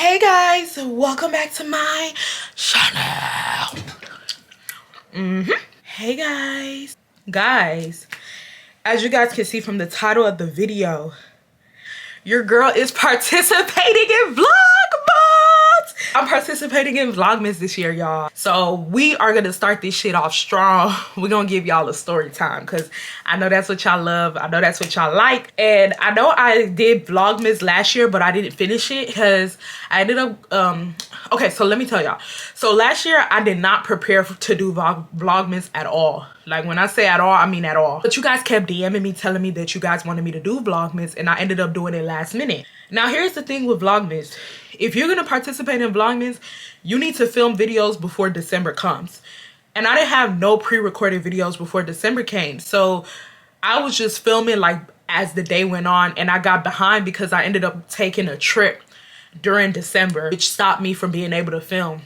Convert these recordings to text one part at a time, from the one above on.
Hey guys, welcome back to my channel. Hey guys, as you guys can see from the title of the video, your girl is participating in Vlogmas. I'm participating in Vlogmas this year, y'all. So we are gonna start this shit off strong. We're gonna give y'all a story time because I know that's what y'all love. I know that's what y'all like. And I know I did Vlogmas last year, but I didn't finish it because I ended up, okay, so let me tell y'all. So last year I did not prepare to do Vlogmas at all. Like when I say at all, I mean at all. But you guys kept DMing me telling me that you guys wanted me to do Vlogmas, and I ended up doing it last minute. Now here's the thing with Vlogmas. If you're gonna participate in Vlogmas, you need to film videos before December comes. And I didn't have no pre-recorded videos before December came. So I was just filming like as the day went on, and I got behind because I ended up taking a trip during December, which stopped me from being able to film.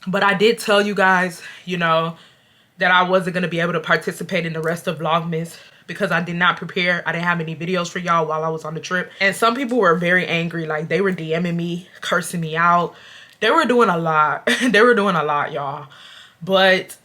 But I did tell you guys, you know, that I wasn't going to be able to participate in the rest of Vlogmas because I did not prepare. I didn't have any videos for y'all while I was on the trip. And some people were very angry. Like they were DMing me, cursing me out. They were doing a lot. They were doing a lot, y'all. But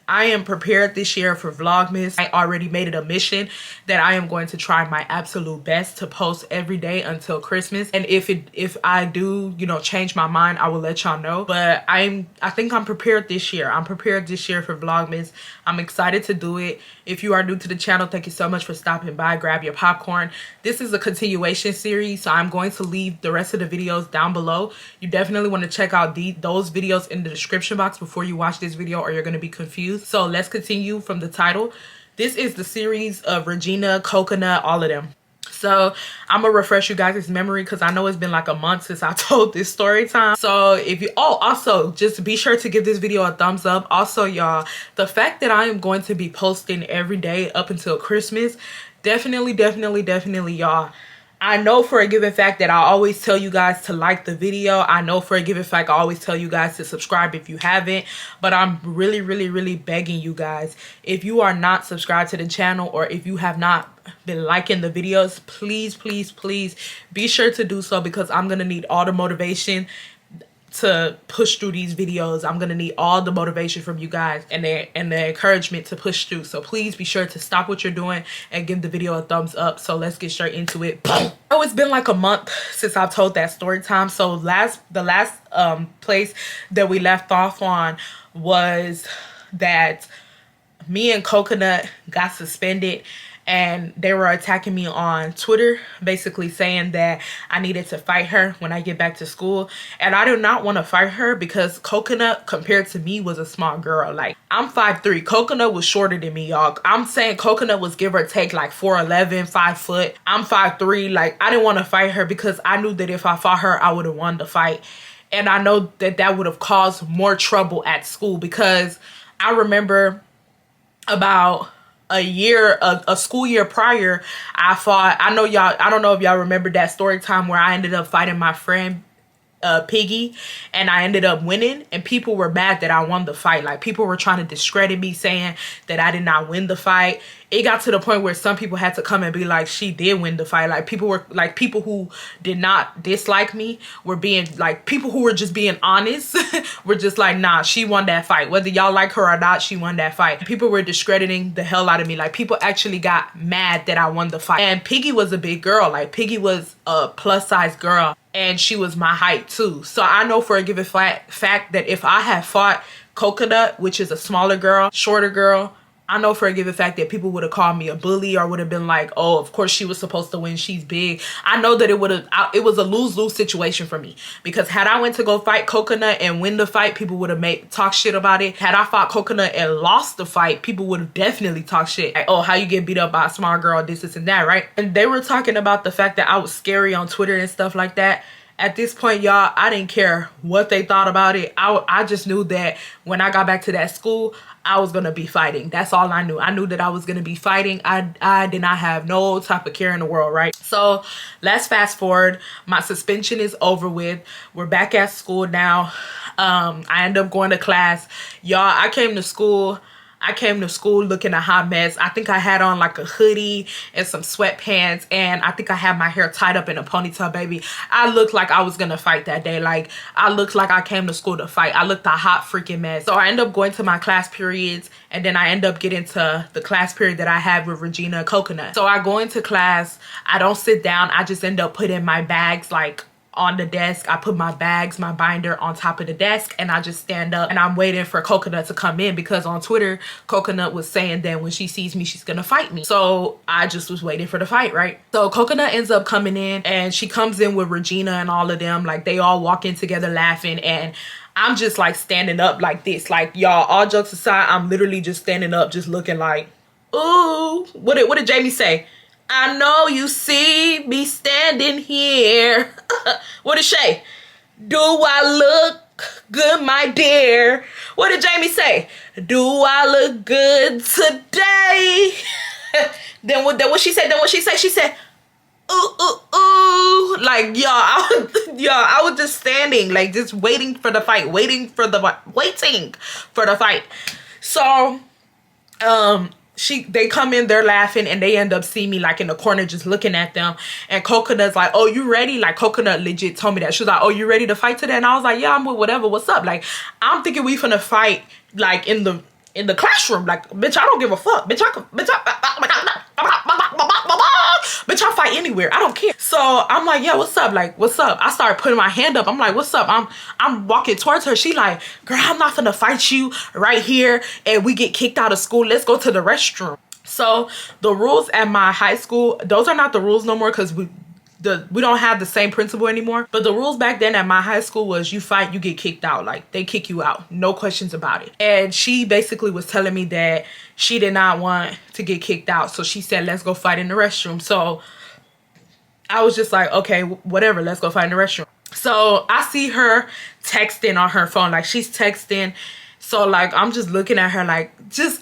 I am prepared this year for Vlogmas. I already made it a mission that I am going to try my absolute best to post every day until Christmas. And if I do, you know, change my mind, I will let y'all know. But I think I'm prepared this year. I'm prepared this year for Vlogmas. I'm excited to do it. If you are new to the channel, thank you so much for stopping by. Grab your popcorn. This is a continuation series, so I'm going to leave the rest of the videos down below. You definitely want to check out those videos in the description box before you watch this video, or you're going to be confused. So let's continue from the title. This is the series of Regina, Coconut, all of them. So I'm gonna refresh you guys' memory because I know it's been like a month since I told this story time. So if you, also just be sure to give this video a thumbs up. Also, y'all, the fact that I am going to be posting every day up until Christmas, definitely, y'all. I know for a given fact that I always tell you guys to like the video. I know for a given fact I always tell you guys to subscribe if you haven't. But I'm really begging you guys, if you are not subscribed to the channel, or if you have not been liking the videos, please be sure to do so, because I'm gonna need all the motivation to push through these videos. I'm gonna need all the motivation from you guys and the encouragement to push through. So please be sure to stop what you're doing and give the video a thumbs up. So let's get straight into it. Oh, it's been like a month since I've told that story time. So the last place that we left off on was that me and Coconut got suspended, and they were attacking me on Twitter, basically saying that I needed to fight her when I get back to school. And I do not want to fight her because Coconut, compared to me, was a small girl. Like, I'm 5'3". Coconut was shorter than me, y'all. I'm saying Coconut was give or take like 4'11", 5 foot. I'm 5'3". Like, I didn't want to fight her because I knew that if I fought her, I would have won the fight. And I know that that would have caused more trouble at school, because I remember about a school year prior, I fought, I don't know if y'all remember that story time where I ended up fighting my friend Piggy, and I ended up winning, and people were mad that I won the fight. Like, people were trying to discredit me, saying that I did not win the fight. It got to the point where some people had to come and be like, she did win the fight. Like, people who did not dislike me were being like, people who were just being honest were just like, nah, she won that fight. Whether y'all like her or not, she won that fight. People were discrediting the hell out of me. Like, people actually got mad that I won the fight. And Piggy was a big girl. Like, Piggy was a plus size girl, and she was my height too. So I know for a given fact that if I had fought Coconut, which is a smaller girl, shorter girl, I know for a given fact that people would have called me a bully, or would have been like, oh, of course she was supposed to win, she's big. I know that it was a lose-lose situation for me, because had I went to go fight Coconut and win the fight, people would have talk shit about it. Had I fought Coconut and lost the fight, people would have definitely talked shit. Like, oh, how you get beat up by a small girl, this and that, right? And they were talking about the fact that I was scary on Twitter and stuff like that. At this point, y'all, I didn't care what they thought about it. I just knew that when I got back to that school, I was going to be fighting. That's all I knew. I knew that I was going to be fighting. I did not have no type of care in the world, right? So let's fast forward. My suspension is over with. We're back at school now. I end up going to class. Y'all, I came to school. I came to school looking a hot mess. I think I had on like a hoodie and some sweatpants, and I think I had my hair tied up in a ponytail, baby. I looked like I was gonna fight that day. Like, I looked like I came to school to fight. I looked a hot freaking mess. So I end up going to my class periods, and then I end up getting to the class period that I had with Regina and Coconut. So I go into class, I don't sit down, I just end up putting my bags like on the desk. I put my bags, my binder on top of the desk, and I just stand up and I'm waiting for Coconut to come in, because on Twitter, Coconut was saying that when she sees me, she's gonna fight me. So I just was waiting for the fight, right? So Coconut ends up coming in, and she comes in with Regina and all of them. Like, they all walk in together laughing, and I'm just like standing up like this. Like, y'all, all jokes aside, I'm literally just standing up, just looking like, ooh. What did Jamie say? I know you see me standing here. What did Shay? Do I look good, my dear? What did Jamie say? Do I look good today? Then what she said? She said, ooh, ooh, ooh. Like, y'all, I was just standing, like, just waiting for the fight, waiting for the fight. So, they come in, they're laughing, and they end up seeing me like in the corner just looking at them. And Coconut's like, oh, you ready? Like, Coconut legit told me that. She was like, oh, you ready to fight today? And I was like, yeah, I'm with whatever. What's up? Like, I'm thinking we finna fight like in the classroom. Like, bitch, I don't give a fuck. Bitch, I'll fight anywhere. I don't care. So I'm like, yeah, what's up? Like, what's up? I started putting my hand up. I'm like, what's up? I'm walking towards her. She like, girl, I'm not finna fight you right here and we get kicked out of school. Let's go to the restroom. So the rules at my high school, those are not the rules no more, because we don't have the same principal anymore. But the rules back then at my high school was, you fight, you get kicked out. Like, they kick you out, no questions about it. And she basically was telling me that she did not want to get kicked out, so she said, let's go fight in the restroom. So I was just like, okay, whatever, let's go fight in the restroom. So I see her texting on her phone, like, she's texting. So like, I'm just looking at her like,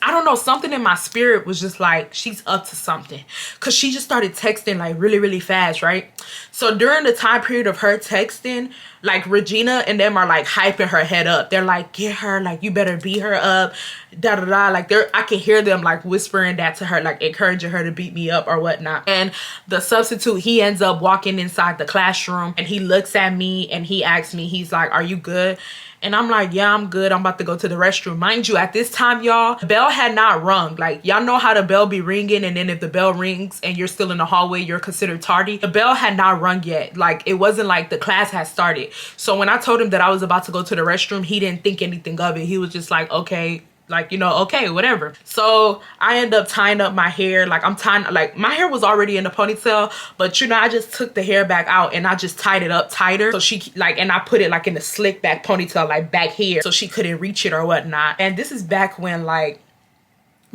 I don't know, something in my spirit was just like, she's up to something, because she just started texting like really, really fast, right? So during the time period of her texting, like, Regina and them are like hyping her head up. They're like, get her, like, you better beat her up, da da da. Like, I can hear them like whispering that to her, like encouraging her to beat me up or whatnot. And the substitute, he ends up walking inside the classroom, and he looks at me and he asks me, he's like, are you good? And I'm like, yeah, I'm good. I'm about to go to the restroom. Mind you, at this time, y'all, the bell had not rung. Like, y'all know how the bell be ringing, and then if the bell rings and you're still in the hallway, you're considered tardy. The bell had not rung yet. Like, it wasn't like the class had started. So when I told him that I was about to go to the restroom, he didn't think anything of it. He was just like, okay, like, you know, okay, whatever. So I end up tying up my hair. Like, I'm tying, like, my hair was already in the ponytail, but you know, I just took the hair back out and I just tied it up tighter. So she like, and I put it like in a slick back ponytail, like back here, so she couldn't reach it or whatnot. And this is back when, like,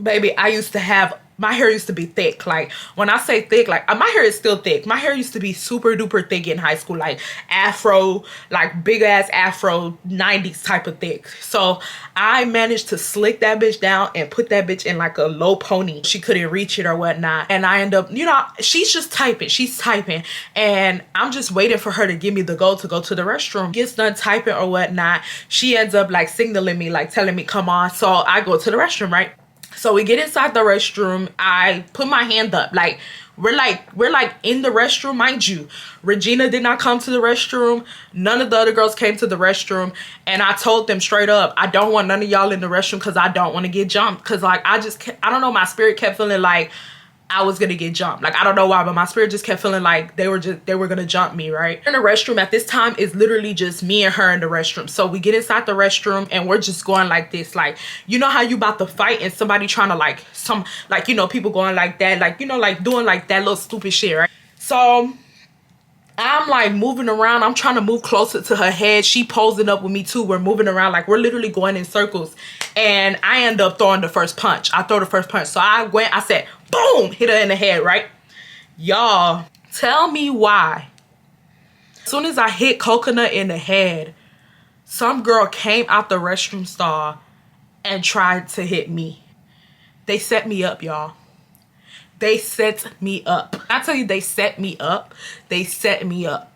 baby, I used to have, my hair used to be thick. Like, when I say thick, like, my hair is still thick. My hair used to be super duper thick in high school, like afro, like big ass afro, 90s type of thick. So I managed to slick that bitch down and put that bitch in like a low pony. She couldn't reach it or whatnot. And I end up, you know, she's just typing. She's typing. And I'm just waiting for her to give me the go to the restroom. Gets done typing or whatnot. She ends up like signaling me, like telling me, come on. So I go to the restroom, right? So we get inside the restroom. I put my hand up. Like, we're like in the restroom, mind you. Regina did not come to the restroom. None of the other girls came to the restroom. And I told them straight up, I don't want none of y'all in the restroom, because I don't want to get jumped. Because like, I don't know, my spirit kept feeling like I was gonna get jumped. Like, I don't know why, but my spirit just kept feeling like they were gonna jump me, right? In the restroom at this time is literally just me and her in the restroom. So we get inside the restroom and we're just going like this. Like, you know how you about to fight and somebody trying to like, you know, people going like that, like, you know, like doing like that little stupid shit, right? So I'm like moving around. I'm trying to move closer to her head. She posing up with me too. We're moving around. Like, we're literally going in circles. And I end up throwing the first punch. I throw the first punch. So I said, boom, hit her in the head, right? Y'all, tell me why. As soon as I hit Coconut in the head, some girl came out the restroom stall and tried to hit me. They set me up, y'all. They set me up. I tell you, they set me up. They set me up.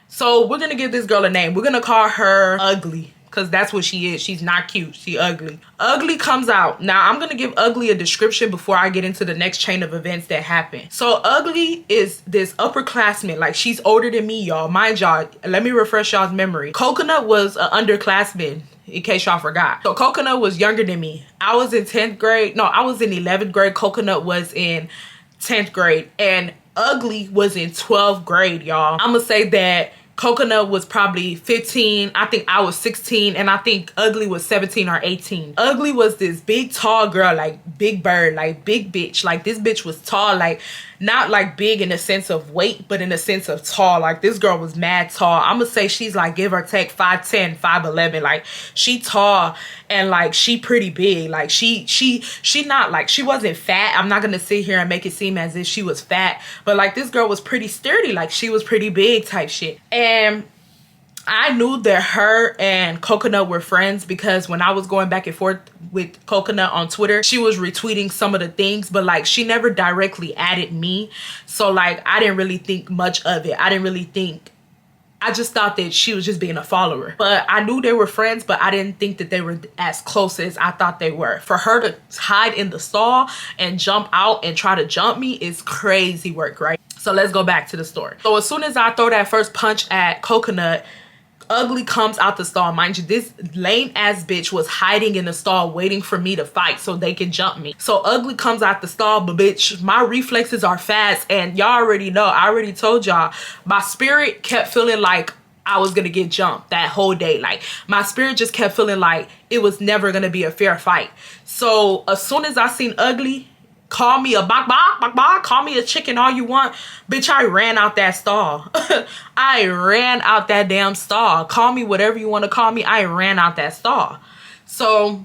So we're gonna give this girl a name. We're gonna call her Ugly, because that's what she is. She's not cute. She ugly. Ugly comes out. Now, I'm going to give Ugly a description before I get into the next chain of events that happen. So, Ugly is this upperclassman. Like, she's older than me, y'all. Mind y'all, let me refresh y'all's memory. Coconut was an underclassman, in case y'all forgot. So, Coconut was younger than me. I was in 10th grade. No, I was in 11th grade. Coconut was in 10th grade. And Ugly was in 12th grade, y'all. I'm going to say that Coconut was probably 15. I think I was 16. And I think Ugly was 17 or 18. Ugly was this big, tall girl, like big bird, like big bitch. Like this bitch was tall, like not like big in the sense of weight, but in the sense of tall. Like this girl was mad tall. I'm gonna say she's like, give or take 5'10", 5'11". Like she tall and like she pretty big. Like she not like, she wasn't fat. I'm not gonna sit here and make it seem as if she was fat, but like this girl was pretty sturdy. Like she was pretty big type shit. And I knew that her and Coconut were friends because when I was going back and forth with Coconut on Twitter, she was retweeting some of the things, but like she never directly added me. So like I didn't really think much of it. I just thought that she was just being a follower. But I knew they were friends, but I didn't think that they were as close as I thought they were. For her to hide in the stall and jump out and try to jump me is crazy work, right? So let's go back to the story. So as soon as I throw that first punch at Coconut, Ugly comes out the stall. Mind you, this lame ass bitch was hiding in the stall waiting for me to fight so they can jump me. So Ugly comes out the stall, but bitch, my reflexes are fast, and y'all already know, I already told y'all, my spirit kept feeling like I was gonna get jumped that whole day. Like my spirit just kept feeling like it was never gonna be a fair fight. So as soon as I seen Ugly, call me a bok, call me a chicken all you want, bitch, I ran out that stall. I ran out that damn stall. Call me whatever you want to call me. I ran out that stall. So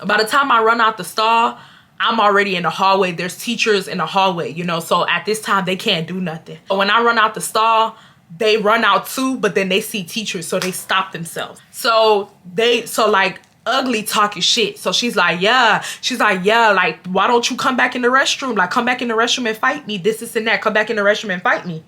by the time I run out the stall, I'm already in the hallway. There's teachers in the hallway, you know, so at this time they can't do nothing. But when I run out the stall, they run out too, but then they see teachers, so they stop themselves. So like Ugly talking shit. So she's like, yeah, like, why don't you come back in the restroom? Like, come back in the restroom and fight me. This and that. Come back in the restroom and fight me.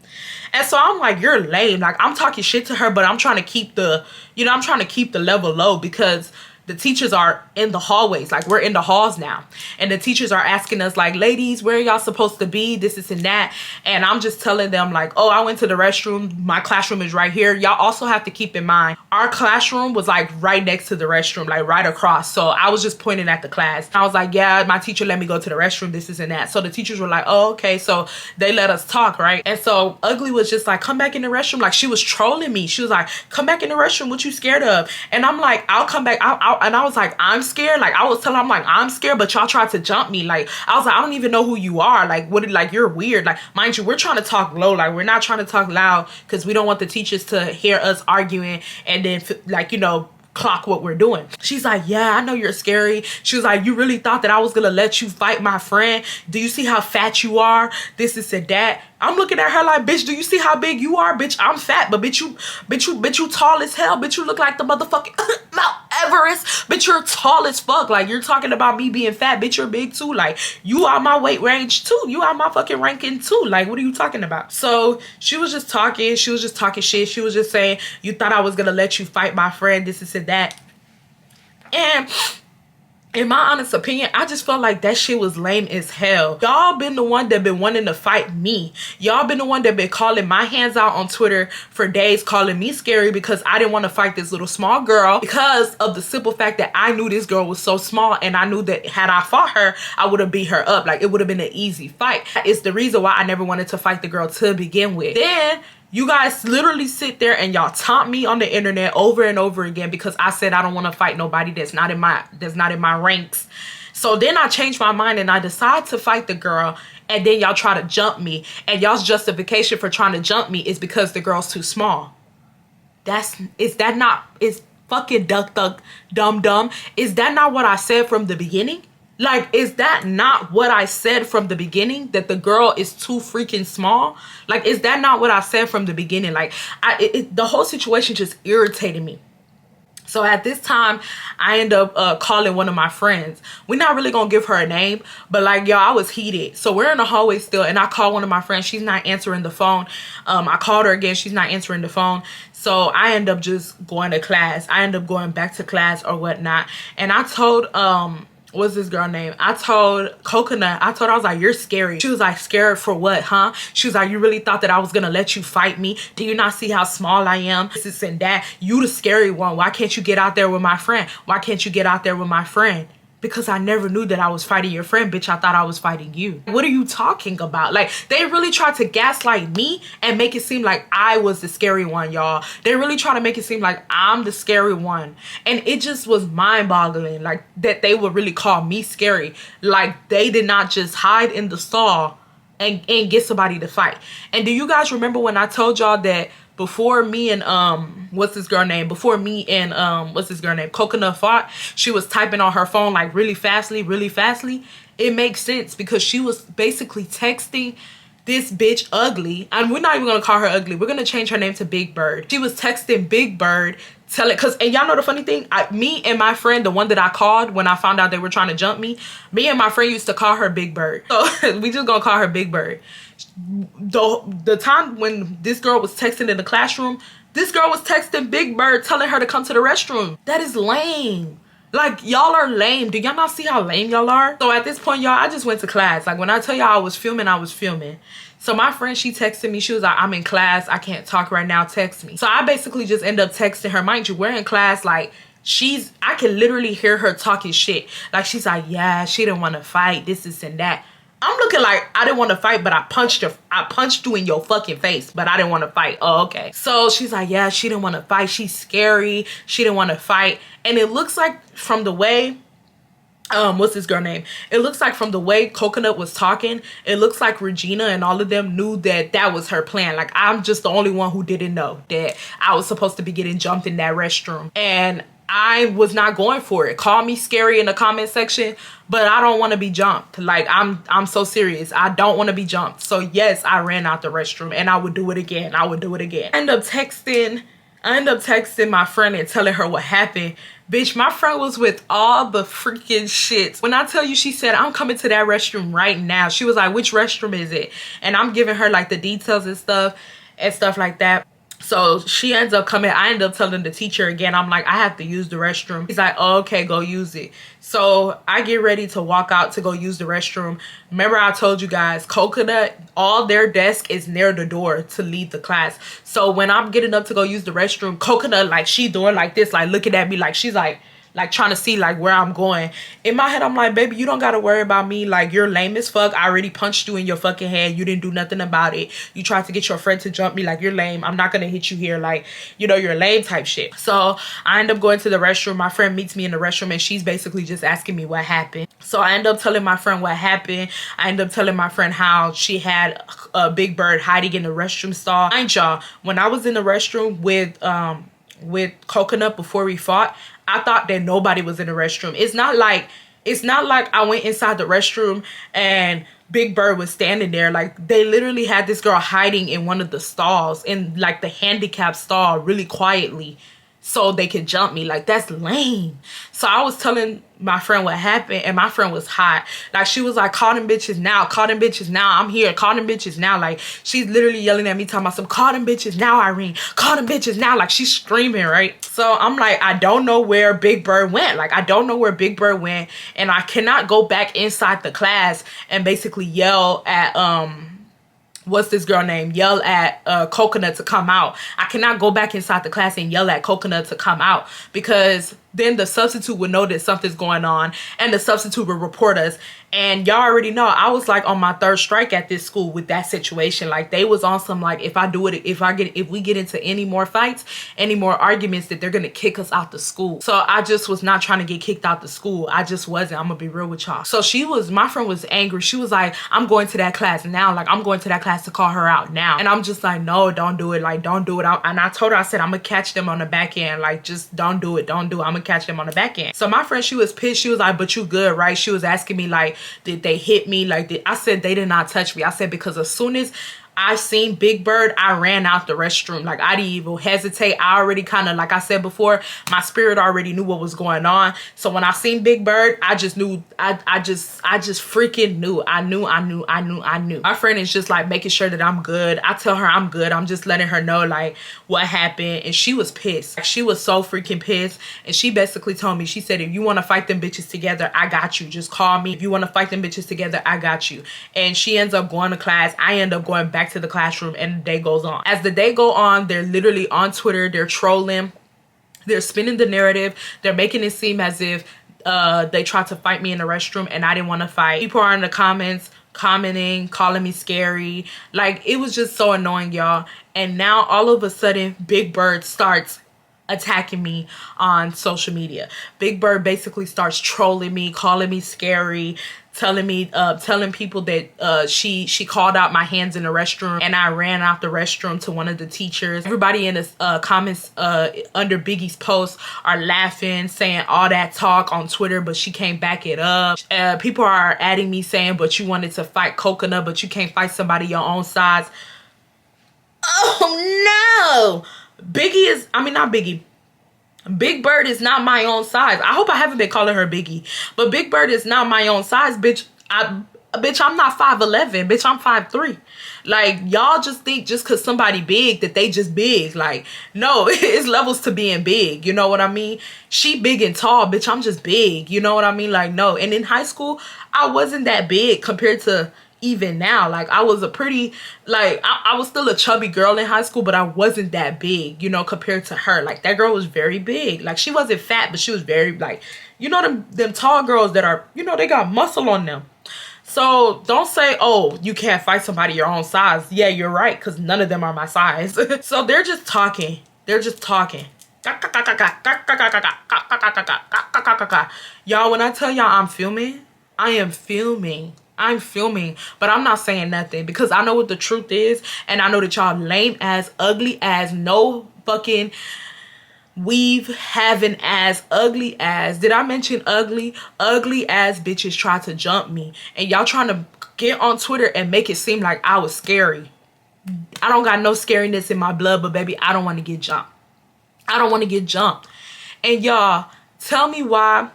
And so I'm like, you're lame. Like, I'm talking shit to her, but I'm trying to keep the, you know, I'm trying to keep the level low because the teachers are in the hallways. Like, we're in the halls now. And the teachers are asking us, like, ladies, where are y'all supposed to be? This and that. And I'm just telling them, like, oh, I went to the restroom. My classroom is right here. Y'all also have to keep in mind, our classroom was, like, right next to the restroom, like, right across. So I was just pointing at the class. I was like, yeah, my teacher let me go to the restroom, this and that. So the teachers were like, oh, okay. So they let us talk, right? And so Ugly was just like, come back in the restroom. Like, she was trolling me. She was like, come back in the restroom. What you scared of? And I'm like, I'll come back. And I was like, I'm scared. Like, I was telling them, like, I'm scared, but y'all tried to jump me. Like, I was like, I don't even know who you are. Like, like, you're weird. Like, mind you, we're trying to talk low. Like, we're not trying to talk loud because we don't want the teachers to hear us arguing and then, like, you know, clock what we're doing. She's like, yeah, I know you're scary. She was like, you really thought that I was gonna let you fight my friend? Do you see how fat you are? This and that. I'm looking at her like, bitch, do you see how big you are? Bitch, I'm fat, but bitch, you tall as hell. Bitch, you look like the motherfucking Mount Everest. Bitch, you're tall as fuck. Like, you're talking about me being fat. Bitch, you're big too. Like, you are my weight range too. You are my fucking ranking too. Like, what are you talking about? So she was just talking. She was just talking shit. She was just saying, you thought I was gonna let you fight my friend, this and that. And in my honest opinion, I just felt like that shit was lame as hell. Y'all been the one that been wanting to fight me. Y'all been the one that been calling my hands out on Twitter for days, calling me scary because I didn't want to fight this little small girl because of the simple fact that I knew this girl was so small, and I knew that had I fought her, I would have beat her up. Like, it would have been an easy fight. It's the reason why I never wanted to fight the girl to begin with. Then you guys literally sit there and y'all taunt me on the internet over and over again because I said I don't want to fight nobody that's not in my ranks. So then I changed my mind and I decided to fight the girl, and then y'all try to jump me, and y'all's justification for trying to jump me is because the girl's too small. Is fucking dumb. Is that not what I said from the beginning? Like, is that not what I said from the beginning? That the girl is too freaking small? Like, is that not what I said from the beginning? Like, the whole situation just irritated me. So at this time, I end up calling one of my friends. We're not really gonna give her a name, but like, y'all, I was heated. So we're in the hallway still, and I call one of my friends. She's not answering the phone. I called her again. She's not answering the phone. So I end up just going to class. I end up going back to class or whatnot. And I told what's this girl name? I told Coconut, I was like, you're scary. She was like, scared for what, huh? She was like, you really thought that I was gonna let you fight me? Do you not see how small I am? This and that. You the scary one. Why can't you get out there with my friend? Why can't you get out there with my friend? Because I never knew that I was fighting your friend, bitch. I thought I was fighting you. What are you talking about? Like, they really tried to gaslight me and make it seem like I was the scary one, y'all. They really try to make it seem like I'm the scary one. And it just was mind-boggling, like, that they would really call me scary. Like, they did not just hide in the stall and get somebody to fight. And do you guys remember when I told y'all that before me and what's this girl name Coconut fought, she was typing on her phone like really fastly? It makes sense because she was basically texting this bitch Ugly, and we're not even gonna call her Ugly, we're gonna change her name to Big Bird. She was texting Big Bird, and y'all know the funny thing, me and my friend, the one that I called when I found out they were trying to jump me and my friend used to call her Big Bird. So we just gonna call her Big Bird. The time when this girl was texting in the classroom, this girl was texting Big Bird telling her to come to the restroom. That is lame. Like, y'all are lame. Do y'all not see how lame y'all are? So at this point, y'all, I just went to class. Like, when I tell y'all I was filming. So my friend, she texted me. She was like, I'm in class. I can't talk right now. Text me. So I basically just end up texting her. Mind you, we're in class. Like, I can literally hear her talking shit. Like, she's like, yeah, she didn't want to fight. This and that. I'm looking like I didn't want to fight, but I punched you in your fucking face, but I didn't want to fight. Oh, okay. So she's like, yeah, she didn't want to fight. She's scary. She didn't want to fight. And it looks like from the way, what's this girl name? It looks like from the way Coconut was talking, it looks like Regina and all of them knew that that was her plan. Like, I'm just the only one who didn't know that I was supposed to be getting jumped in that restroom. And I was not going for it. Call me scary in the comment section, but I don't want to be jumped. Like, I'm so serious. I don't want to be jumped. So yes, I ran out the restroom and I would do it again. I end up texting my friend and telling her what happened. Bitch, my friend was with all the freaking shit. When I tell you, she said, I'm coming to that restroom right now. She was like, which restroom is it? And I'm giving her like the details and stuff like that. So she ends up coming. I end up telling the teacher again, I'm like, I have to use the restroom. He's like, oh, okay, go use it. So I get ready to walk out to go use the restroom. Remember I told you guys, Coconut, all their desk is near the door to leave the class. So when I'm getting up to go use the restroom, Coconut, like, she doing like this, like looking at me like she's like trying to see like where I'm going. In my head, I'm like, baby, you don't gotta worry about me. Like, you're lame as fuck. I already punched you in your fucking head. You didn't do nothing about it. You tried to get your friend to jump me. Like, you're lame. I'm not gonna hit you here. Like, you know, you're lame type shit. So I end up going to the restroom. My friend meets me in the restroom and she's basically just asking me what happened. So I end up telling my friend what happened. I end up telling my friend how she had a Big Bird hiding in the restroom stall. Mind y'all, when I was in the restroom with Coconut before we fought, I thought that nobody was in the restroom. It's not like I went inside the restroom and Big Bird was standing there. Like, they literally had this girl hiding in one of the stalls, in like the handicap stall, really quietly, so they could jump me. Like, that's lame. So I was telling my friend what happened and my friend was hot. Like, she was like, call them bitches now, call them bitches now, I'm here, call them bitches now. Like, she's literally yelling at me, talking about some, call them bitches now, Irene, call them bitches now. Like, she's screaming, right? So I'm like, I don't know where Big Bird went. Like, I don't know where Big Bird went, and I cannot go back inside the class and basically yell at what's this girl name? Yell at Coconut to come out. I cannot go back inside the class and yell at Coconut to come out, because then the substitute would know that something's going on and the substitute would report us. And y'all already know I was like on my third strike at this school with that situation. Like, they was on some like, if we get into any more fights, any more arguments, that they're gonna kick us out the school. So I just was not trying to get kicked out the school. I just wasn't. I'm gonna be real with y'all. So my friend was angry. She was like, I'm going to that class now. Like, I'm going to that class to call her out now. And I'm just like, no, don't do it. Like, don't do it. And I told her, I said, I'm gonna catch them on the back end. Like, just don't do it. Don't do it. I'm gonna catch them on the back end. So my friend, she was pissed. She was like, but you good, right? She was asking me like, did they hit me? Like, I said, they did not touch me. I said, because as soon as I seen Big Bird, I ran out the restroom. Like, I didn't even hesitate. I already kind of, like I said before, my spirit already knew what was going on. So when I seen Big Bird, I just knew. I just freaking knew. I knew. My friend is just like making sure that I'm good. I tell her I'm good. I'm just letting her know like what happened. And she was pissed. Like, she was so freaking pissed. And she basically told me, she said, if you want to fight them bitches together, I got you. Just call me. If you want to fight them bitches together, I got you. And she ends up going to class. I end up going back to the classroom, and the day goes on. As the day go on, they're literally on Twitter, they're trolling, they're spinning the narrative, they're making it seem as if they tried to fight me in the restroom and I didn't want to fight. People are in the comments commenting, calling me scary. Like, it was just so annoying, y'all. And now all of a sudden Big Bird starts attacking me on social media. Big Bird basically starts trolling me, calling me scary, telling people that she called out my hands in the restroom and I ran out the restroom to one of the teachers. Everybody in the comments under Biggie's post are laughing, saying all that talk on Twitter, but she can't back it up. People are adding me saying, but you wanted to fight Coconut, but you can't fight somebody your own size. Oh no! Big Bird is not my own size. I hope I haven't been calling her Biggie. But Big Bird is not my own size, bitch. I'm not 5'11", bitch, I'm 5'3". Like, y'all just think just because somebody big that they just big. Like, no, it's levels to being big. You know what I mean? She big and tall, bitch, I'm just big. You know what I mean? Like, no. And in high school, I wasn't that big compared to even now. Like, I was a pretty, like, I was still a chubby girl in high school, but I wasn't that big, you know, compared to her. Like, that girl was very big. Like, she wasn't fat, but she was very, like, you know, them tall girls that are, you know, they got muscle on them. So don't say, oh, you can't fight somebody your own size. Yeah, you're right, because none of them are my size. So they're just talking. They're just talking. Y'all, when I tell y'all I'm filming, I am filming. I'm filming, but I'm not saying nothing because I know what the truth is, and I know that y'all lame ass, ugly ass, no fucking weave having ass, ugly ass. Did I mention ugly? Ugly ass bitches try to jump me, and y'all trying to get on Twitter and make it seem like I was scary. I don't got no scariness in my blood, but baby, I don't want to get jumped. I don't want to get jumped. And y'all, tell me why.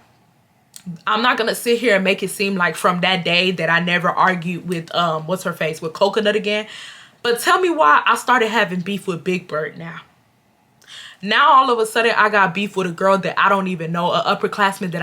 I'm not gonna sit here and make it seem like from that day that I never argued with what's her face, with Coconut again. But tell me why I started having beef with Big Bird now. Now all of a sudden I got beef with a girl that I don't even know, an upperclassman that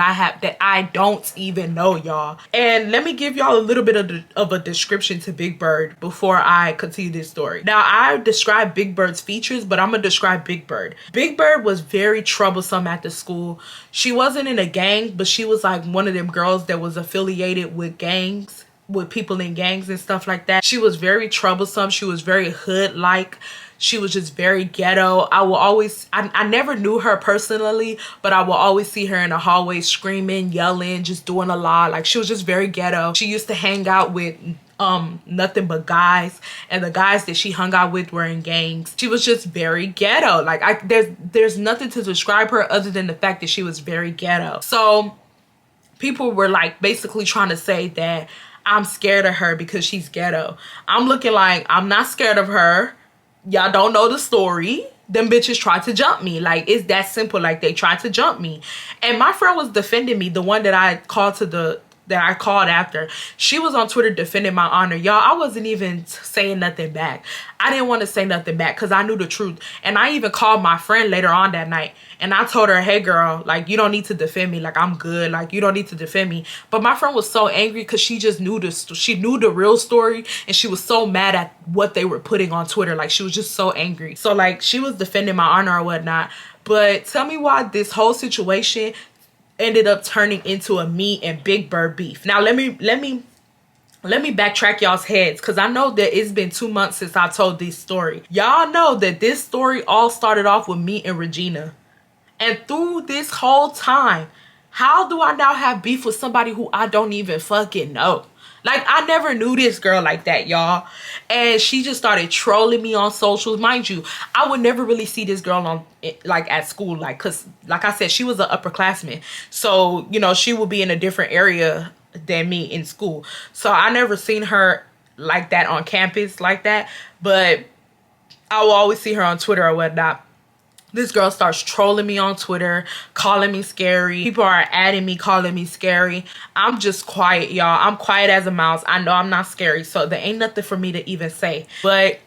I don't even know, y'all. And let me give y'all a little bit of a description to Big Bird before I continue this story. Now, I described Big Bird's features, but I'm gonna describe Big Bird. Big Bird was very troublesome at the school. She wasn't in a gang, but she was like one of them girls that was affiliated with gangs, with people in gangs and stuff like that. She was very troublesome. She was very hood-like. She was just very ghetto. I never knew her personally, but I will always see her in the hallway screaming, yelling, just doing a lot. Like, she was just very ghetto. She used to hang out with nothing but guys, and the guys that she hung out with were in gangs. She was just very ghetto. Like, there's nothing to describe her other than the fact that she was very ghetto. So people were like basically trying to say that I'm scared of her because she's ghetto. I'm looking like, I'm not scared of her. Y'all don't know the story. Them bitches tried to jump me. Like, it's that simple. Like, they tried to jump me. And my friend was defending me, the one that I called after. She was on Twitter defending my honor. Y'all, I wasn't even saying nothing back. I didn't want to say nothing back because I knew the truth. And I even called my friend later on that night, and I told her, hey girl, like, you don't need to defend me. Like, I'm good. Like, you don't need to defend me. But my friend was so angry because she just knew she knew the real story, and she was so mad at what they were putting on Twitter. Like, she was just so angry. So like, she was defending my honor or whatnot. But tell me why this whole situation ended up turning into a me and Big Bird beef. Now let me backtrack y'all's heads, because I know that it's been 2 months since I told this story. Y'all know that this story all started off with me and Regina. And through this whole time, how do I now have beef with somebody who I don't even fucking know? Like, I never knew this girl like that, y'all. And she just started trolling me on socials. Mind you, I would never really see this girl on, like, at school. Like, because, like I said, she was an upperclassman. So, you know, she would be in a different area than me in school. So I never seen her like that on campus like that, but I will always see her on Twitter or whatnot. This girl starts trolling me on Twitter, calling me scary. People are adding me, calling me scary. I'm just quiet, y'all. I'm quiet as a mouse. I know I'm not scary, so there ain't nothing for me to even say. But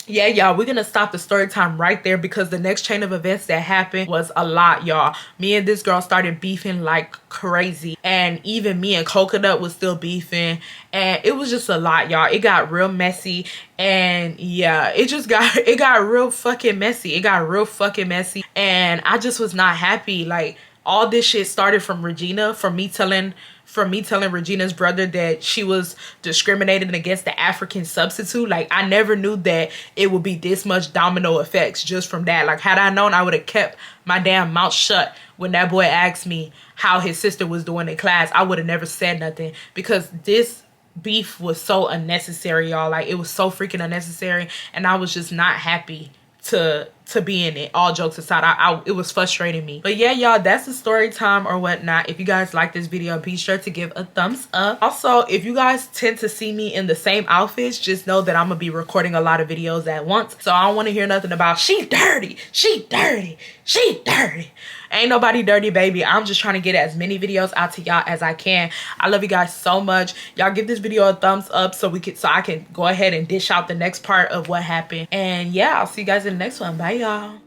yeah, y'all, we're gonna stop the story time right there because the next chain of events that happened was a lot, y'all. Me and this girl started beefing like crazy, and even me and Coconut was still beefing, and it was just a lot, y'all. It got real messy, and yeah, it got real fucking messy. It got real fucking messy, and I just was not happy. Like, all this shit started from Regina, from me telling Regina's brother that she was discriminated against the African substitute. Like, I never knew that it would be this much domino effects just from that. Like, had I known, I would have kept my damn mouth shut when that boy asked me how his sister was doing in class. I would have never said nothing because this beef was so unnecessary, y'all. Like, it was so freaking unnecessary, and I was just not happy to be in it. All jokes aside, it was frustrating me. But yeah, y'all, that's the story time or whatnot. If you guys like this video, be sure to give a thumbs up. Also, if you guys tend to see me in the same outfits, just know that I'm gonna be recording a lot of videos at once, so I don't want to hear nothing about she dirty, she dirty, she dirty. Ain't nobody dirty, baby. I'm just trying to get as many videos out to y'all as I can. I love you guys so much. Y'all give this video a thumbs up so I can go ahead and dish out the next part of what happened. And yeah, I'll see you guys in the next one. Bye, y'all.